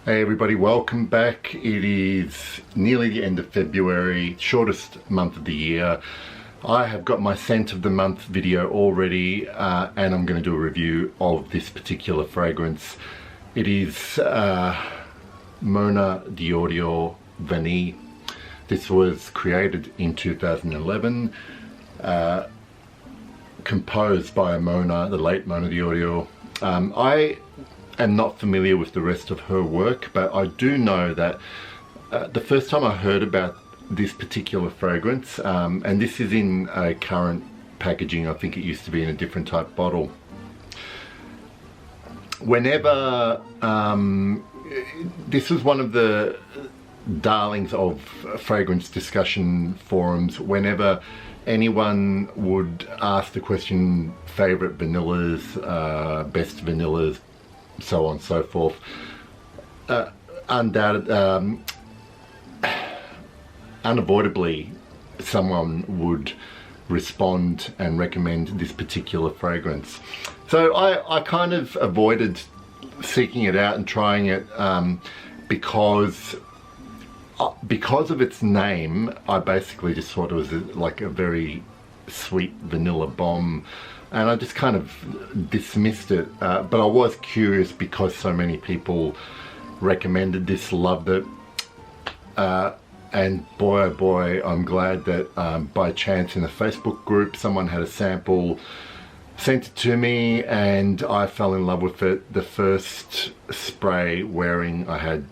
Hey everybody, welcome back. It is nearly the end of February, shortest month of the year. I have got my scent of the month video already and I'm going to do a review of this particular fragrance. It is Mona DiOrio Vanille. This was created in 2011, composed by Mona, the late Mona DiOrio. I am not familiar with the rest of her work, but I do know that the first time I heard about this particular fragrance, and this is in a current packaging, I think it used to be in a different type bottle. Whenever, this was one of the darlings of fragrance discussion forums, whenever anyone would ask the question, favorite vanillas, best vanillas, so on and so forth, unavoidably someone would respond and recommend this particular fragrance. So I kind of avoided seeking it out and trying it because of its name. I basically just thought it was like a very sweet vanilla bomb, and I just kind of dismissed it, but I was curious because so many people recommended this, loved it, and boy oh boy, I'm glad that by chance in a Facebook group someone had a sample, sent it to me, and I fell in love with it. The first spray wearing, I had,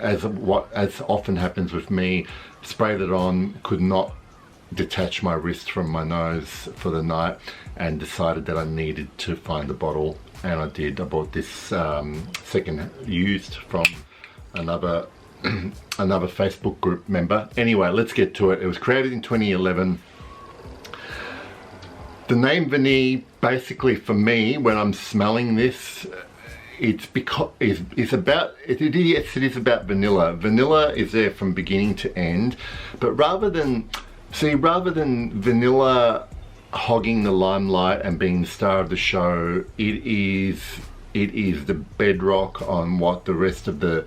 as often happens with me, sprayed it on, could not detach my wrist from my nose for the night, and decided that I needed to find the bottle, and I did. I bought this second used from another Facebook group member. Anyway, let's get to it. It was created in 2011. The name Vanille, basically for me, when I'm smelling this, it's because it's about it is about vanilla. Vanilla is there from beginning to end, but rather than vanilla hogging the limelight and being the star of the show, it is the bedrock on what the rest of the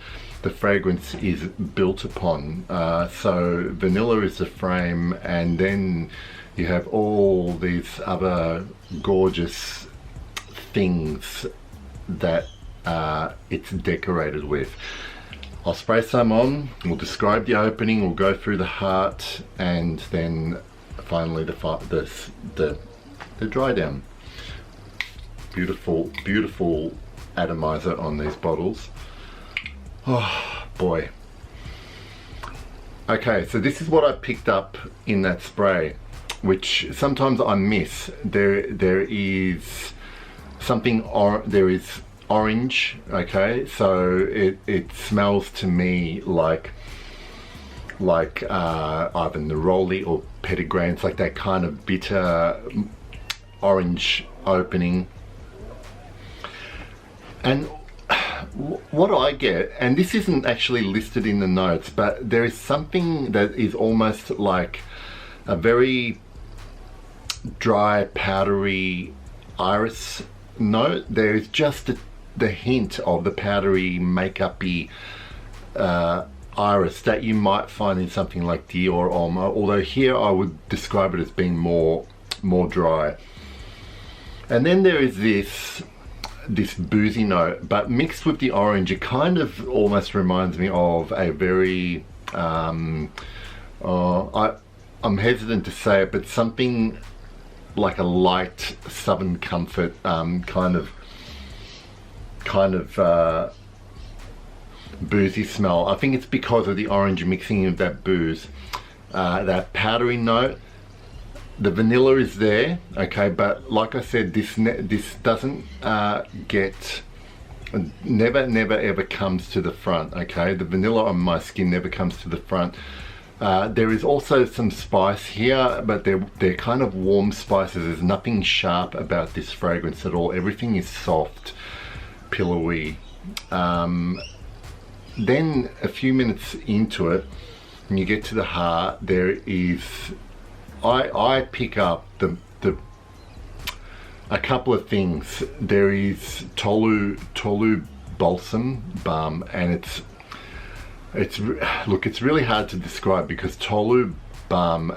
fragrance is built upon. So vanilla is the frame, and then you have all these other gorgeous things that it's decorated with. I'll spray some on, we'll describe the opening, we'll go through the heart, and then finally the dry down. Beautiful, beautiful atomizer on these bottles. Oh boy. Okay, so this is what I picked up in that spray, which sometimes I miss. There is something, there is orange, okay, so it smells to me like either neroli or petitgrain. It's like that kind of bitter orange opening. And what I get, and this isn't actually listed in the notes, but there is something that is almost like a very dry, powdery iris note. There is just the hint of the powdery, makeup-y iris that you might find in something like Dior, although here I would describe it as being more dry. And then there is this boozy note, but mixed with the orange, it kind of almost reminds me of a very I'm hesitant to say it, but something like a light Southern Comfort kind of boozy smell. I think it's because of the orange mixing of that booze, that powdery note. The vanilla is there, okay, but like I said, this doesn't never ever comes to the front, okay? The vanilla on my skin never comes to the front. There is also some spice here, but they're kind of warm spices. There's nothing sharp about this fragrance at all. Everything is soft, pillowy. Then a few minutes into it, when you get to the heart, there is, I pick up a couple of things. There is tolu balsam balm, and look, it's really hard to describe because tolu balm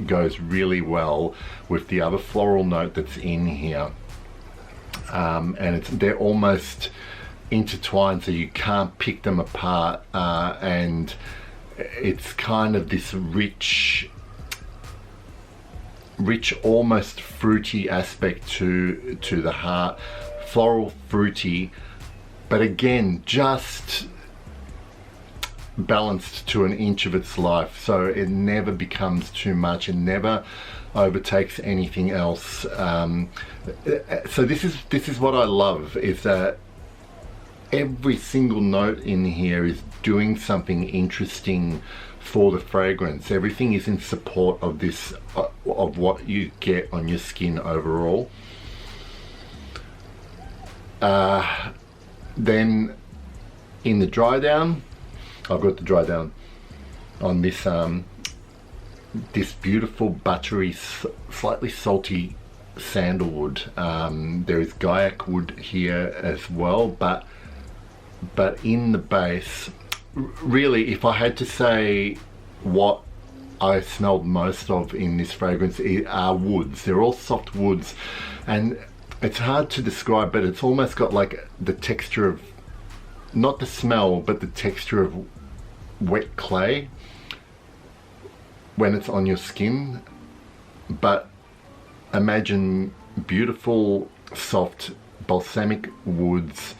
goes really well with the other floral note that's in here, and they're almost intertwined, so you can't pick them apart, and it's kind of this rich, almost fruity aspect to the heart. Floral, fruity, but again, just balanced to an inch of its life, so it never becomes too much, it never overtakes anything else. So this is what I love, is that every single note in here is doing something interesting for the fragrance. Everything is in support of this, of what you get on your skin overall. Then in the dry down, I've got the dry down on this this beautiful buttery, slightly salty sandalwood. There is guaiac wood here as well, but in the base, really, if I had to say what I smelled most of in this fragrance are woods. They're all soft woods, and it's hard to describe, but it's almost got like the texture of, not the smell, but the texture of wet clay when it's on your skin. But imagine beautiful, soft, balsamic woods,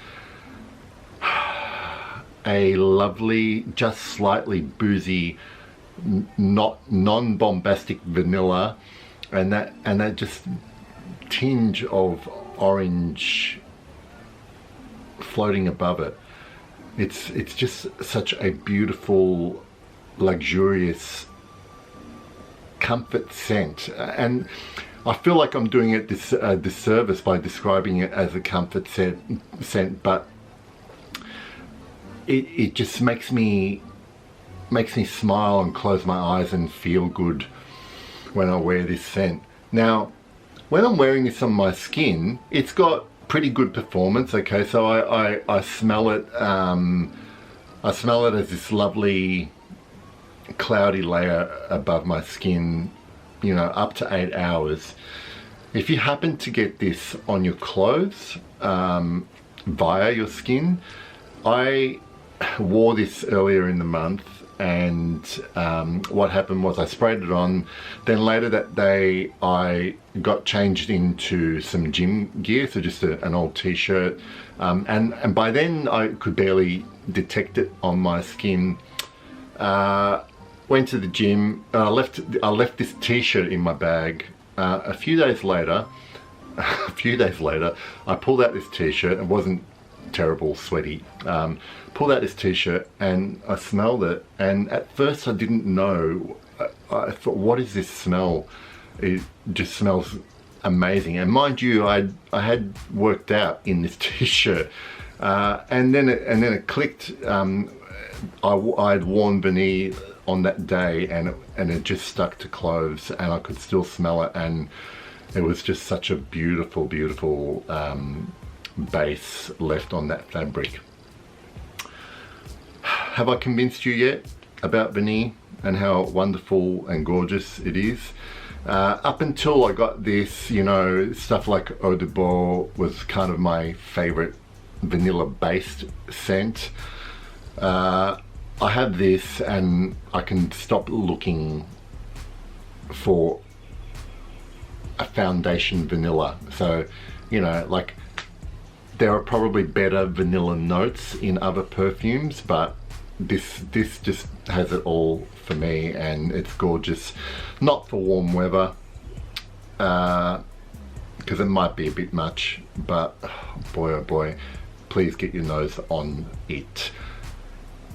a lovely, just slightly boozy, non-bombastic vanilla, and that just tinge of orange floating above it. It's just such a beautiful, luxurious comfort scent, and I feel like I'm doing it this disservice by describing it as a comfort scent, but it just makes me smile and close my eyes and feel good when I wear this scent. Now, when I'm wearing this on my skin, it's got pretty good performance. Okay, so I smell it. I smell it as this lovely cloudy layer above my skin, you know, up to 8 hours. If you happen to get this on your clothes via your skin, I wore this earlier in the month, and what happened was I sprayed it on. Then later that day I got changed into some gym gear, so just an old t-shirt, and by then I could barely detect it on my skin. Went to the gym, I left this t-shirt in my bag. A few days later I pulled out this t-shirt. It wasn't terrible, sweaty. Pulled out this t-shirt and I smelled it, and at first I didn't know. I thought, what is this smell? It just smells amazing. And mind you, I had worked out in this t-shirt, and then it clicked. I'd worn Vanille on that day, and it just stuck to clothes, and I could still smell it, and it was just such a beautiful base left on that fabric. Have I convinced you yet about Vanille and how wonderful and gorgeous it is? Up until I got this, you know, stuff like Eau de Bois was kind of my favorite vanilla based scent. I have this and I can stop looking for a foundation vanilla. So, you know, like, there are probably better vanilla notes in other perfumes, but this just has it all for me, and it's gorgeous. Not for warm weather, because it might be a bit much, but boy oh boy, please get your nose on it.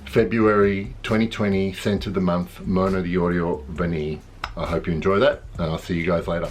February 2020 scent of the month, DiOrio Vanille. I hope you enjoy that, and I'll see you guys later.